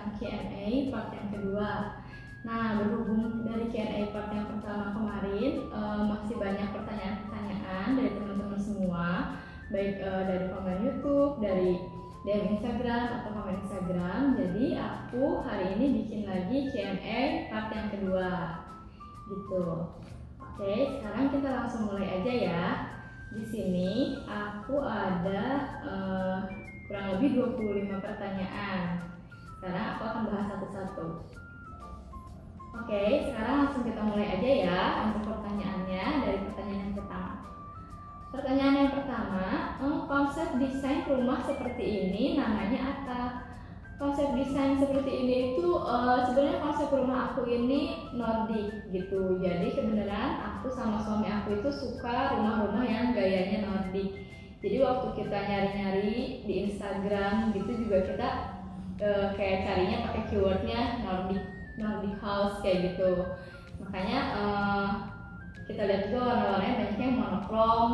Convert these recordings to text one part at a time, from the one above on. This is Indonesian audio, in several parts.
tentang Q&A part yang kedua. Nah, berhubung dari Q&A part yang pertama kemarin masih banyak pertanyaan-pertanyaan dari teman-teman semua, baik dari komen YouTube, dari DM Instagram atau komen Instagram. Jadi aku hari ini bikin lagi Q&A part yang kedua, gitu. Oke, sekarang kita langsung mulai aja ya. Di sini aku ada kurang lebih 25 pertanyaan. Sekarang aku akan bahas satu-satu. Oke, sekarang langsung kita mulai aja ya untuk pertanyaannya. Dari pertanyaan yang pertama. Pertanyaan yang pertama, konsep desain rumah seperti ini namanya apa? Konsep desain seperti ini itu sebenarnya konsep rumah aku ini Nordic gitu. Jadi kebenaran aku sama suami aku itu suka rumah-rumah yang gayanya Nordic. Jadi waktu kita nyari-nyari di Instagram gitu juga kita kayak carinya pakai keywordnya Nordic house kayak gitu. Makanya kita lihat juga warna-warnanya banyaknya monokrom,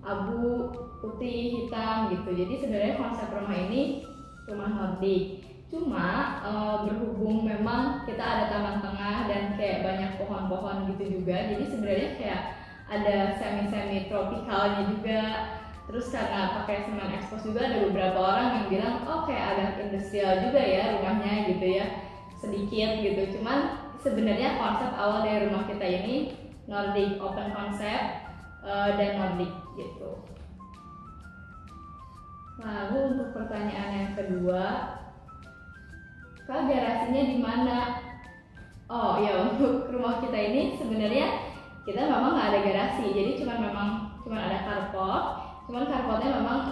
abu, putih, hitam gitu. Jadi sebenarnya konsep rumah ini rumah Nordic. Cuma berhubung memang kita ada taman tengah dan kayak banyak pohon-pohon gitu juga, jadi sebenarnya kayak ada semi tropikalnya juga. Terus karena pakai semen expose juga ada beberapa orang yang bilang oh kayak ada industrial juga ya rumahnya gitu ya, sedikit gitu. Cuman sebenarnya konsep awal dari rumah kita ini Nordic, open concept dan Nordic gitu. Lalu untuk pertanyaan yang kedua, Kak, garasinya di mana? Oh ya, untuk rumah kita ini sebenarnya kita memang nggak ada garasi, jadi cuman ada carport. Cuman carportnya memang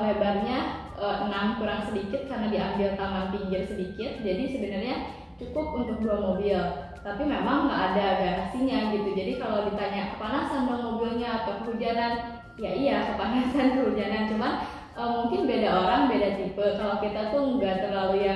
lebarnya 6 kurang sedikit karena diambil taman pinggir sedikit. Jadi sebenarnya cukup untuk 2 mobil. Tapi memang nggak ada garasinya gitu. Jadi kalau ditanya kepanasan dong mobilnya atau kehujanan, ya iya kepanasan kehujanan. Cuman mungkin beda orang beda tipe. Kalau kita tuh nggak terlalu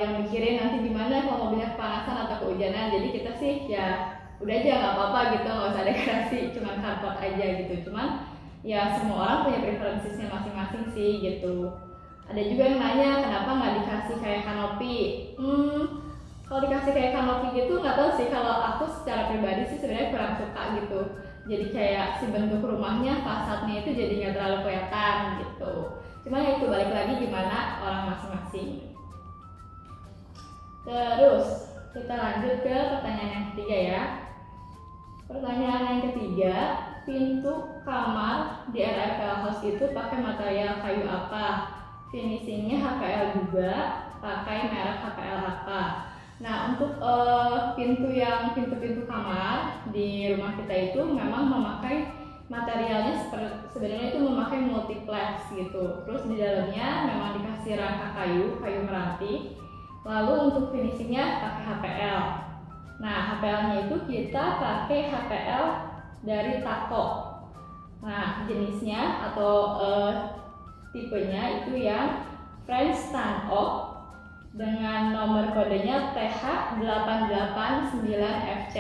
yang mikirin nanti gimana kalau mobilnya kepanasan atau kehujanan. Jadi kita sih ya udah aja nggak apa-apa gitu, nggak usah ada garasi, cuman carport aja gitu. Cuman ya semua orang punya preferensinya masing-masing sih gitu. Ada juga yang nanya kenapa nggak dikasih kayak kanopi. Kalau dikasih kayak kanopi gitu nggak tahu sih, kalau aku secara pribadi sih sebenarnya kurang suka gitu. Jadi kayak si bentuk rumahnya, fasadnya itu jadi nggak terlalu kelihatan gitu. Cuma ya itu balik lagi gimana orang masing-masing. Terus kita lanjut ke pertanyaan yang ketiga ya. Pertanyaan yang ketiga, pintu kamar di RFL House itu pakai material kayu apa? Finishingnya HPL juga, pakai merek HPL apa? Nah, untuk pintu kamar di rumah kita itu memang memakai materialnya sebenarnya itu memakai multiplex gitu. Terus di dalamnya memang dikasih rangka kayu meranti. Lalu untuk finishingnya pakai HPL. Nah, HPL-nya itu kita pakai HPL dari Taco. Nah, jenisnya atau tipenya itu yang French Stand Oak dengan nomor kodenya TH889FC.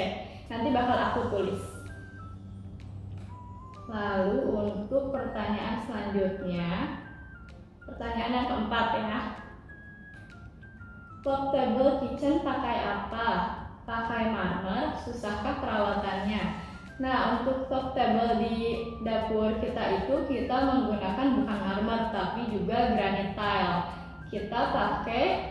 Nanti bakal aku tulis. Lalu untuk pertanyaan selanjutnya, pertanyaan yang keempat ya. Portable kitchen pakai apa? Pakai marmer, susahkah perawatannya? Nah, untuk top table di dapur kita itu kita menggunakan bukan marmer tapi juga granite tile. Kita pakai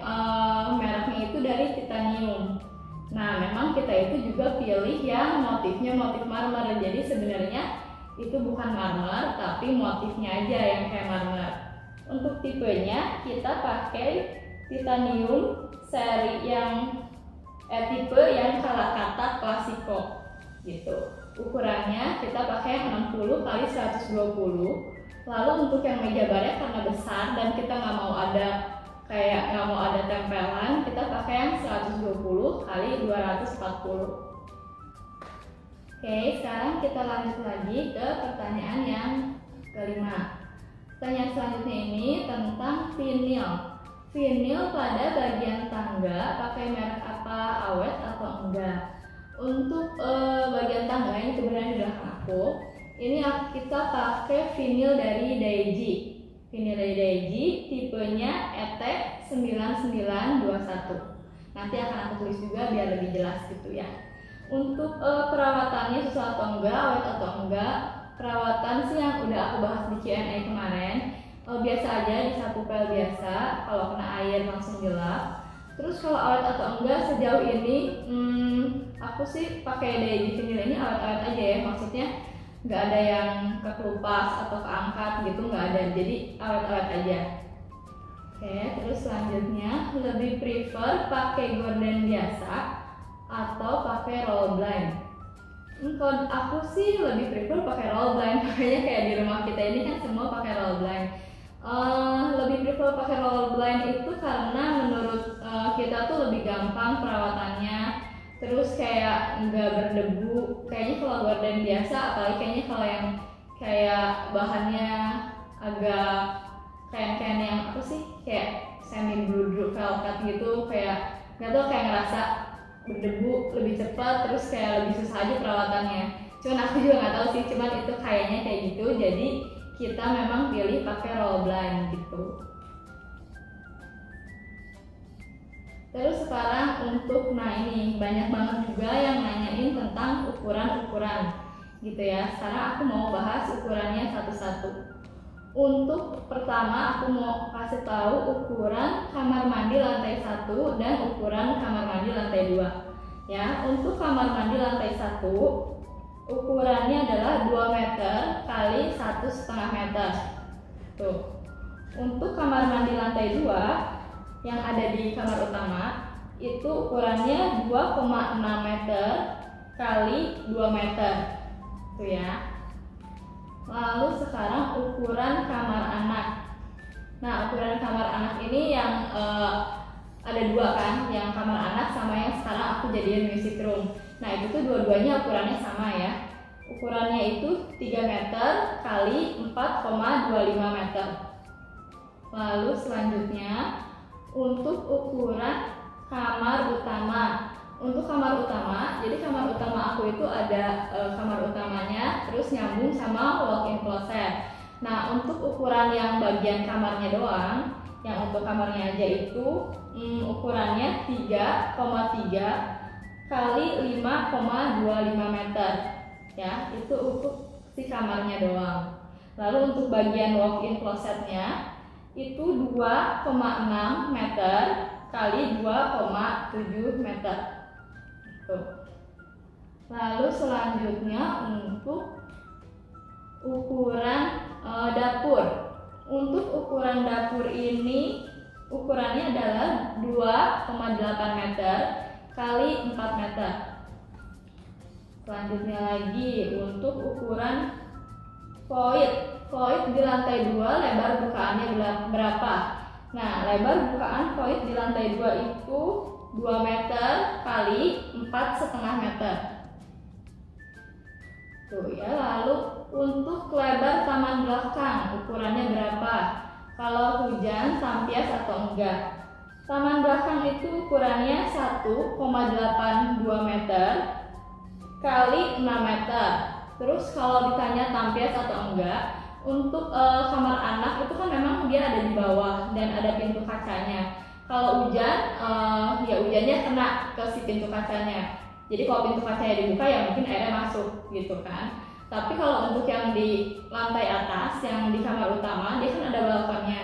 mereknya itu dari titanium. Nah, memang kita itu juga pilih yang motifnya motif marmer. Jadi sebenarnya itu bukan marmer tapi motifnya aja yang kayak marmer. Untuk tipenya kita pakai titanium seri yang tipe yang Kalakata Classico gitu. Ukurannya kita pakai 60 x 120. Lalu untuk yang meja barnya karena besar dan kita nggak mau ada tempelan, kita pakai yang 120 x 240. Oke, sekarang kita lanjut lagi ke pertanyaan yang kelima. Pertanyaan selanjutnya ini tentang vinil. Vinil pada bagian tangga pakai merek apa, awet atau enggak? Untuk bagian tangga ini kebetulan di belakang aku, ini kita pakai vinil dari Daiji. Vinylai Daiji, tipenya ET9921. Nanti akan aku tulis juga biar lebih jelas gitu ya. Untuk perawatannya susah atau enggak, awet atau enggak, perawatan sih yang udah aku bahas di Q&A kemarin. Biasa aja, disapu pel biasa, kalau kena air langsung gelap. Terus kalau awet atau enggak, sejauh ini aku sih pakai Daiji Vinyl ini awet-awet aja ya, maksudnya nggak ada yang kekelupas atau keangkat gitu, nggak ada, jadi awet-awet aja. Oke, terus selanjutnya lebih prefer pakai gorden biasa atau pakai roll blind. Kalau aku sih lebih prefer pakai roll blind, makanya kayak di rumah kita ini kan semua pakai roll blind. Lebih prefer pakai roll blind itu karena menurut kita tuh lebih gampang perawatannya, terus kayak nggak berdebu. Kayaknya kalau gorden biasa, apalagi kayaknya kalau yang kayak bahannya agak kain-kain yang apa sih, kayak semi bludru velvet gitu, kayak nggak tau, kayak ngerasa berdebu lebih cepat, terus kayak lebih susah aja perawatannya. Cuman aku juga nggak tahu sih, cuman itu kayaknya kayak gitu, jadi kita memang pilih pakai roll blind gitu. Terus sekarang untuk, nah ini banyak banget juga yang nanyain tentang ukuran-ukuran gitu ya. Sekarang aku mau bahas ukurannya satu-satu. Untuk pertama aku mau kasih tahu ukuran kamar mandi lantai 1 dan ukuran kamar mandi lantai 2 ya. Untuk kamar mandi lantai 1 ukurannya adalah 2 meter kali 1,5 meter tuh. Untuk kamar mandi lantai 2 yang ada di kamar utama itu ukurannya 2,6 meter kali 2 meter tuh ya. Lalu sekarang ukuran kamar anak. Nah, ukuran kamar anak ini yang ada dua kan, yang kamar anak sama yang sekarang aku jadiin music room. Nah, itu tuh dua-duanya ukurannya sama ya. Ukurannya itu 3 meter kali 4,25 meter. Lalu selanjutnya untuk ukuran kamar utama. Untuk kamar utama, jadi kamar utama aku itu ada kamar utamanya, terus nyambung sama walk-in closet. Nah, untuk ukuran yang bagian kamarnya doang, yang untuk kamarnya aja itu ukurannya 3,3 kali 5,25 meter ya, itu untuk si kamarnya doang. Lalu untuk bagian walk-in closetnya itu 2,6 meter kali 2,7 meter. Lalu selanjutnya untuk ukuran dapur. Untuk ukuran dapur ini ukurannya adalah 2,8 meter kali 4 meter. Selanjutnya lagi untuk ukuran void. Void di lantai 2 lebar bukaannya berapa? Nah, lebar bukaan void di lantai 2 itu 2 meter kali 4,5 meter. Tuh ya, lalu untuk lebar taman belakang ukurannya berapa? Kalau hujan, tampias atau enggak? Taman belakang itu ukurannya 1,82 meter kali 6 meter. Terus kalau ditanya tampias atau enggak, untuk kamar anak itu kan memang dia ada di bawah dan ada pintu kacanya. Kalau hujan, ya hujannya kena ke si pintu kacanya. Jadi kalau pintu kacanya dibuka ya mungkin airnya masuk gitu kan. Tapi kalau untuk yang di lantai atas, yang di kamar utama, dia kan ada balkonnya.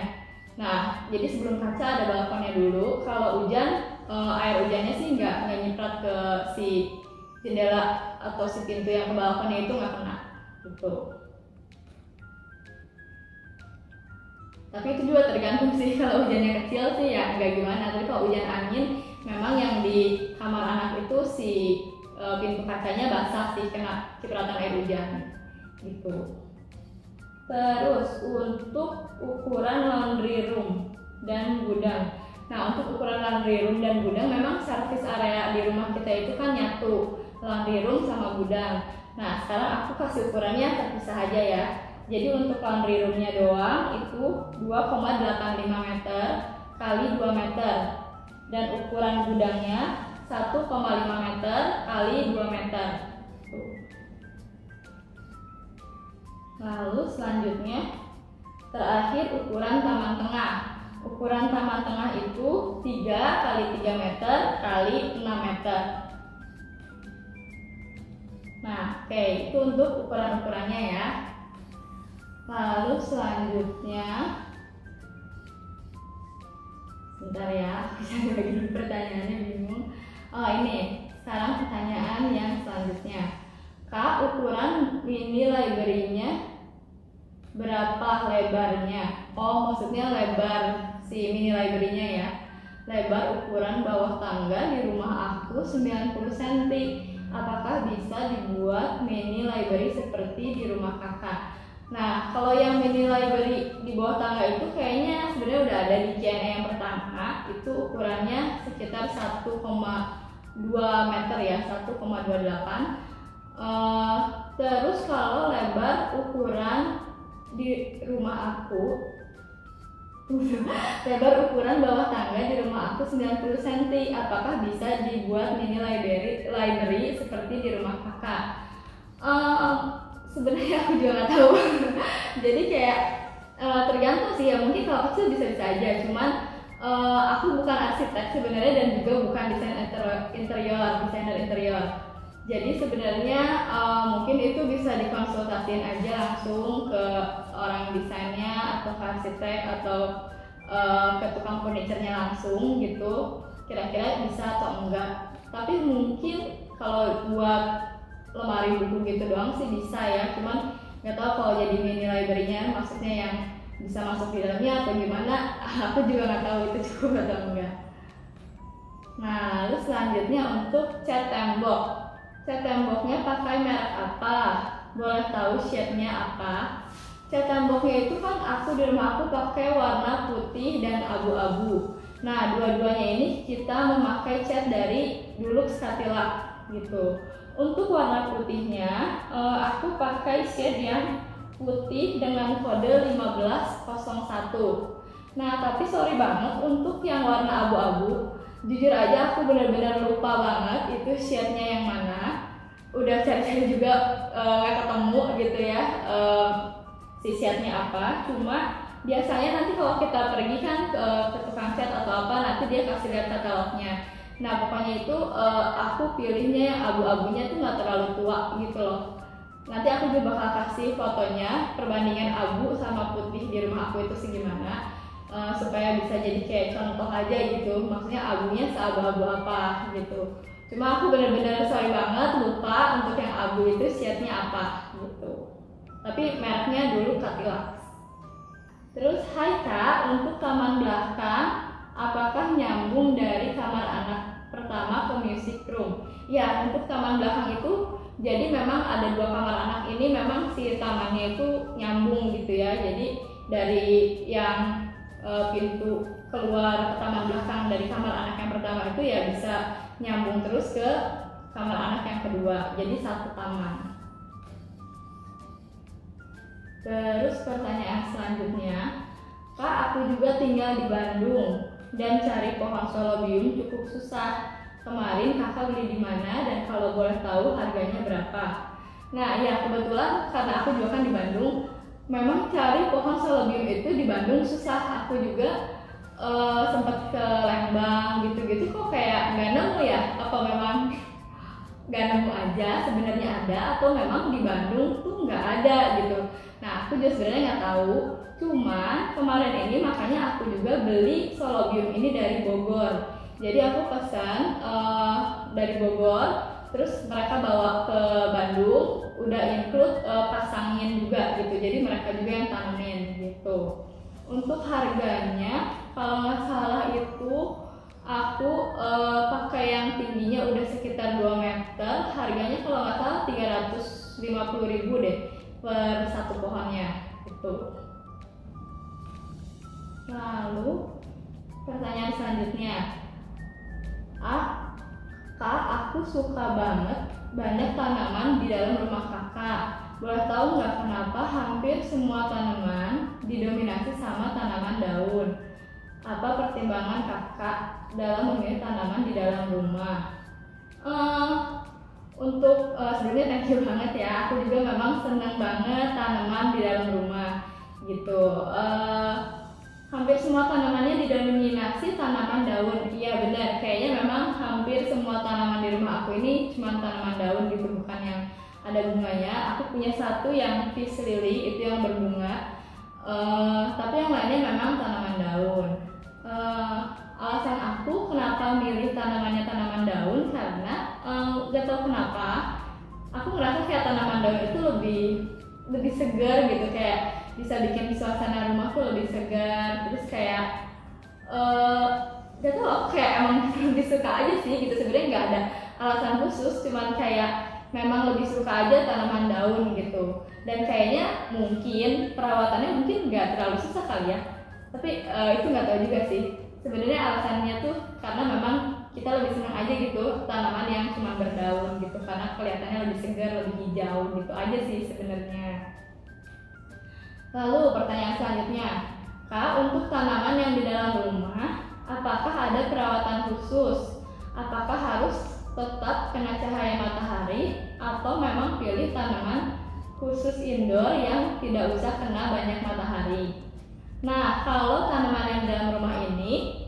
Nah, jadi sebelum kaca ada balkonnya dulu. Kalau hujan, air hujannya sih nggak nyiprat ke si jendela atau si pintu yang ke balkonnya itu nggak kena gitu. Tapi itu juga tergantung sih, kalau hujannya kecil sih ya nggak gimana. Tapi kalau hujan angin, memang yang di kamar anak itu si pintu kacanya basah sih, kena cipratan air hujan gitu. Terus untuk ukuran laundry room dan gudang. Nah, untuk ukuran laundry room dan gudang memang servis area di rumah kita itu kan nyatu, laundry room sama gudang. Nah, sekarang aku kasih ukurannya terpisah aja ya. Jadi untuk laundry roomnya doang itu 2,85 meter kali 2 meter, dan ukuran gudangnya 1,5 meter kali 2 meter. Lalu selanjutnya Terakhir, ukuran taman tengah. Ukuran taman tengah itu 3 kali 3 meter kali 6 meter. Nah, oke, itu untuk ukuran-ukurannya ya. Lalu selanjutnya, sebentar ya, saya bagi pertanyaannya bingung. Oh ini, sekarang pertanyaan yang selanjutnya. Kak, ukuran mini library-nya berapa lebarnya? Oh, maksudnya lebar si mini library-nya ya. Lebar ukuran bawah tangga di rumah aku 90 cm. Apakah bisa dibuat mini library seperti di rumah kakak? Nah, kalau yang mini library di bawah tangga itu kayaknya sebenarnya udah ada di Q&A yang pertama. Itu ukurannya sekitar 1,2 meter ya, 1,28. Terus kalau lebar ukuran di rumah aku lebar ukuran bawah tangga di rumah aku 90 cm. Apakah bisa dibuat mini library seperti di rumah kakak? Sebenarnya aku juga nggak tahu. Jadi kayak tergantung sih ya, mungkin kalau kecil bisa-bisa aja. Cuman aku bukan arsitek sebenarnya dan juga bukan desainer interior. Jadi sebenarnya mungkin itu bisa dikonsultasiin aja langsung ke orang desainnya atau ke arsitek atau ke tukang furniturnya langsung gitu. Kira-kira bisa atau enggak. Tapi mungkin kalau buat lemari buku gitu doang sih bisa ya. Cuman nggak tahu kalau jadi mini library-nya maksudnya yang bisa masuk di dalamnya atau gimana. Aku juga nggak tahu itu cukup atau enggak. Nah, lalu selanjutnya untuk cat tembok. Cat temboknya pakai merek apa? Boleh tahu shade-nya apa? Cat temboknya itu kan aku di rumah aku pakai warna putih dan abu-abu. Nah, dua-duanya ini kita memakai cat dari Dulux Cadillac gitu. Untuk warna putihnya, aku pakai shade yang putih dengan kode 1501. Nah, tapi sorry banget untuk yang warna abu-abu. Jujur aja aku benar-benar lupa banget itu shade-nya yang mana. Udah cari-cari juga gak ketemu gitu ya si shade-nya apa. Cuma biasanya nanti kalau kita pergi kan ke tukang cat atau apa, nanti dia kasih lihat katalognya. Nah pokoknya itu aku pilihnya yang abu-abunya tuh gak terlalu tua gitu loh. Nanti aku juga bakal kasih fotonya perbandingan abu sama putih di rumah aku itu segimana. Supaya bisa jadi kayak contoh aja gitu, maksudnya abunya seabu-abu apa gitu. Cuma aku bener-bener sorry banget lupa untuk yang abu itu shade-nya apa gitu. Tapi mereknya dulu Cadillac. Terus hai Kak, untuk taman belakang apakah nyambung dari kamar anak pertama ke music room? Ya, untuk taman belakang itu jadi memang ada 2 kamar anak ini memang si tamannya itu nyambung gitu ya. Jadi dari yang pintu keluar ke taman belakang dari kamar anak yang pertama itu ya bisa nyambung terus ke kamar anak yang kedua, jadi satu taman. Terus pertanyaan selanjutnya, Kak, aku juga tinggal di Bandung dan cari pohon solobium cukup susah. Kemarin kakak beli di mana dan kalau boleh tahu harganya berapa? Nah ya kebetulan karena aku juga kan di Bandung, memang cari pohon solobium itu di Bandung susah. Aku juga sempat ke Lembang gitu-gitu kok kayak nggak nemu ya. Apa memang nggak nemu aja sebenarnya ada atau memang di Bandung tuh nggak ada gitu. Nah aku juga sebenarnya nggak tahu. Cuma kemarin ini makanya aku juga beli solobium ini dari Bogor. Jadi aku pesan dari Bogor, terus mereka bawa ke Bandung, udah include pasangin juga gitu. Jadi mereka juga yang tanamin gitu. Untuk harganya, kalau nggak salah itu aku pakai yang tingginya udah sekitar 2 meter. Harganya kalau nggak salah 350.000 deh per satu pohonnya gitu. Lalu pertanyaan selanjutnya, Kak, aku suka banyak tanaman di dalam rumah kakak. Boleh tahu nggak kenapa hampir semua tanaman didominasi sama tanaman daun? Apa pertimbangan kakak dalam memilih tanaman di dalam rumah? Untuk sebenarnya thank you banget ya. Aku juga memang senang banget tanaman di dalam rumah. gitu. Hampir semua tanamannya didominasi tanaman daun. Iya benar, kayaknya memang hampir semua tanaman di rumah aku ini cuma tanaman daun gitu, bukan yang ada bunganya. Aku punya satu yang peace lily, itu yang berbunga. Tapi yang lainnya memang tanaman daun. Alasan aku kenapa milih tanamannya tanaman daun karena gak tau kenapa aku ngerasa kayak tanaman daun itu lebih segar gitu, kayak bisa bikin suasana rumahku lebih segar. Terus kayak gak tau, aku kayak emang lebih suka aja sih gitu. Sebenarnya nggak ada alasan khusus, cuman kayak memang lebih suka aja tanaman daun gitu. Dan kayaknya mungkin perawatannya mungkin nggak terlalu susah kali ya, tapi itu nggak tahu juga sih. Sebenarnya alasannya tuh karena memang kita lebih senang aja gitu tanaman yang cuma berdaun gitu, karena kelihatannya lebih segar, lebih hijau gitu aja sih sebenarnya. Lalu pertanyaan selanjutnya, Kak, untuk tanaman yang di dalam rumah, apakah ada perawatan khusus? Apakah harus tetap kena cahaya matahari atau memang pilih tanaman khusus indoor yang tidak usah kena banyak matahari? Nah, kalau tanaman yang di dalam rumah ini,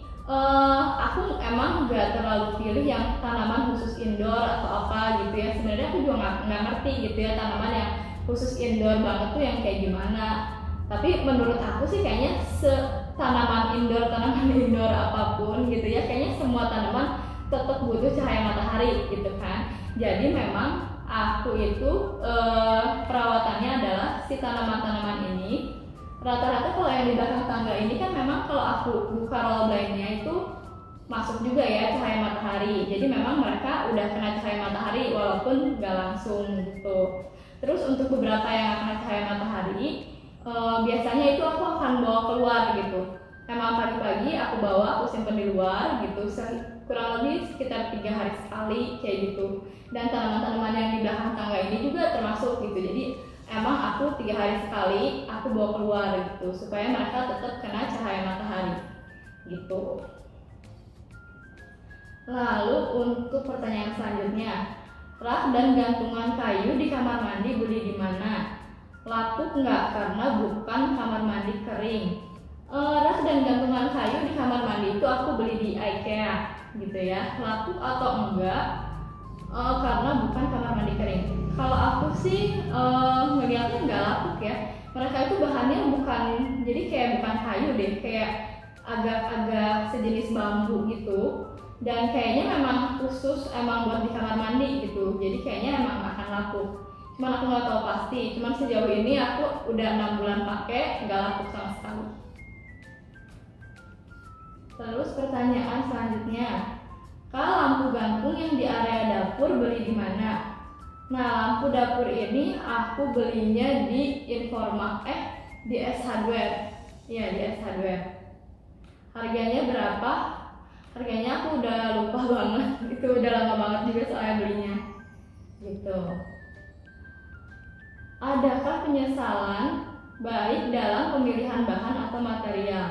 aku emang nggak terlalu pilih yang tanaman khusus indoor atau apa gitu ya. Sebenarnya aku juga nggak ngerti gitu ya tanaman yang khusus indoor banget tuh yang kayak gimana. Tapi menurut aku sih kayaknya tanaman indoor apapun gitu ya, kayaknya semua tanaman tetap butuh cahaya matahari gitu kan. Jadi memang aku itu perawatannya adalah si tanaman-tanaman ini rata-rata kalau yang di belakang tangga ini kan memang kalau aku buka roll blind-nya itu masuk juga ya cahaya matahari. Jadi memang mereka udah kena cahaya matahari walaupun nggak langsung gitu. Terus untuk beberapa yang kena cahaya matahari, biasanya itu aku akan bawa keluar gitu. Emang pagi-pagi aku bawa, aku simpen di luar gitu, kurang lebih sekitar 3 hari sekali kayak gitu. Dan tanaman-tanaman yang di belakang tangga ini juga termasuk gitu. Jadi emang aku 3 hari sekali aku bawa keluar gitu supaya mereka tetap kena cahaya matahari gitu. Lalu untuk pertanyaan selanjutnya, rak dan gantungan kayu di kamar mandi beli di mana? Lapuk nggak karena bukan kamar mandi kering. Rak dan gantungan kayu di kamar mandi itu aku beli di IKEA gitu ya. Lapuk atau enggak? Karena bukan kamar mandi kering. Kalau aku sih ngeliatnya nggak lapuk ya. Mereka itu bahannya bukan, jadi kayak bukan kayu deh, kayak agak-agak sejenis bambu gitu. Dan kayaknya memang khusus emang buat di kamar mandi gitu. Jadi kayaknya emang akan lapuk. Cuman aku nggak tahu pasti. Cuman sejauh ini aku udah 6 bulan pakai, nggak lapuk sama sekali. Terus pertanyaan selanjutnya, Kak, lampu gantung yang di area dapur beli di mana? Nah, lampu dapur ini aku belinya di di S Hardware. Iya, di S Hardware. Harganya berapa? Harganya aku udah lupa banget. Itu udah lama banget juga soalnya belinya. Gitu. Adakah penyesalan baik dalam pemilihan bahan atau material?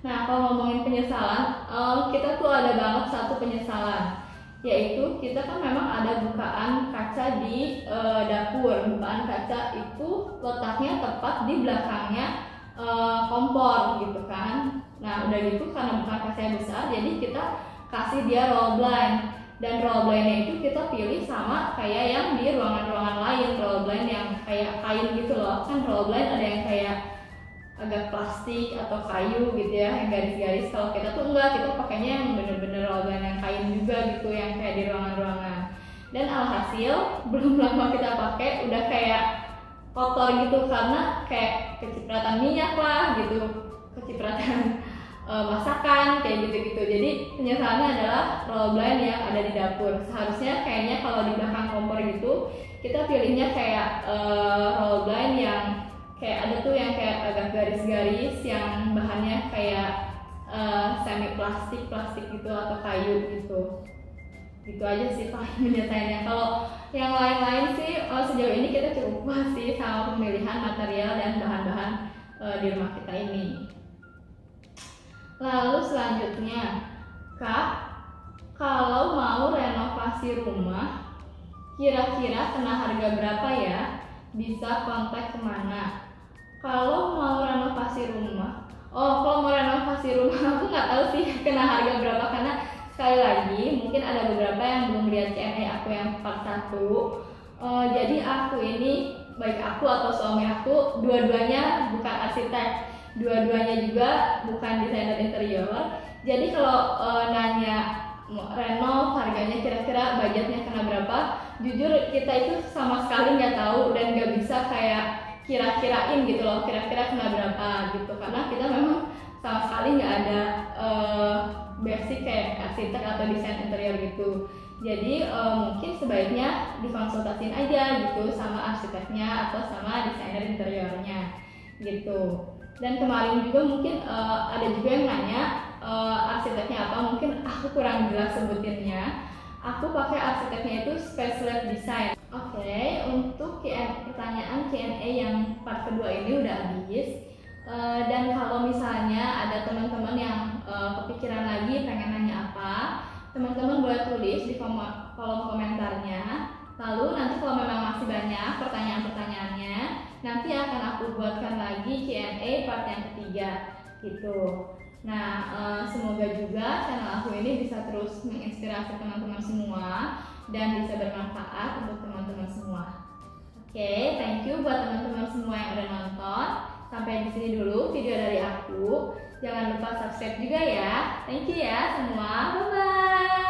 Nah, kalau ngomongin penyesalan, kita tuh ada banget satu penyesalan, yaitu kita kan memang ada bukaan kaca di dapur. Bukaan kaca itu letaknya tepat di belakangnya kompor gitu kan. Nah, udah gitu karena bukaan kacanya besar, jadi kita kasih dia roll blind. Dan roll blindnya itu kita pilih sama kayak yang di ruangan-ruangan lain, roll blind yang kayak kain gitu loh. Kan roll blind ada yang kayak agak plastik atau kayu gitu ya, yang garis-garis. Kalau kita tuh enggak, kita pakainya yang bener-bener roll blind yang kain juga gitu, yang kayak di ruangan-ruangan. Dan alhasil belum lama kita pakai udah kayak kotor gitu karena kayak kecipratan minyak lah gitu, kecipratan masakan kayak gitu-gitu. Jadi penyesalannya adalah roll blind yang ada di dapur. Seharusnya kayaknya kalau di belakang kompor gitu kita pilihnya kayak roll blind yang kayak ada tuh yang kayak agak garis-garis yang bahannya kayak semi plastik gitu atau kayu gitu. Gitu aja sih paling penyelesaiannya. Kalau yang lain-lain sih sejauh ini kita cukup puas sih sama pemilihan material dan bahan-bahan di rumah kita ini. Lalu selanjutnya, Kak, kalau mau renovasi rumah, kira-kira kena harga berapa ya? Bisa kontak kemana? Kalau mau renovasi rumah, kalau mau renovasi rumah aku nggak tahu sih kena harga berapa, karena sekali lagi mungkin ada beberapa yang belum lihat Q&A aku yang part 1. Jadi aku ini, baik aku atau suami aku, dua-duanya bukan arsitek, dua-duanya juga bukan desainer interior. Jadi kalau nanya renov harganya kira-kira budgetnya kena berapa, jujur kita itu sama sekali nggak tahu dan nggak bisa kayak kira-kirain gitu loh, kira-kira kena berapa gitu, karena kita memang sama sekali nggak ada basic kayak arsitek atau desain interior gitu. Jadi mungkin sebaiknya dikonsultasiin aja gitu sama arsiteknya atau sama desainer interiornya gitu. Dan kemarin juga mungkin ada juga yang nanya arsiteknya apa, mungkin aku kurang jelas sebutinnya. Aku pakai arsiteknya itu Specialist Design. Oke, untuk pertanyaan Q&A yang part kedua ini udah habis. Dan kalau misalnya ada teman-teman yang kepikiran lagi pengen nanya apa, teman-teman boleh tulis di kolom komentarnya. Lalu nanti kalau memang masih banyak pertanyaan-pertanyaannya, nanti akan aku buatkan lagi Q&A part yang ketiga gitu. Nah, semoga juga channel aku ini bisa terus menginspirasi teman-teman semua dan bisa bermanfaat untuk teman-teman semua. Oke, thank you buat teman-teman semua yang udah nonton. Sampai di sini dulu video dari aku. Jangan lupa subscribe juga ya. Thank you ya semua. Bye bye.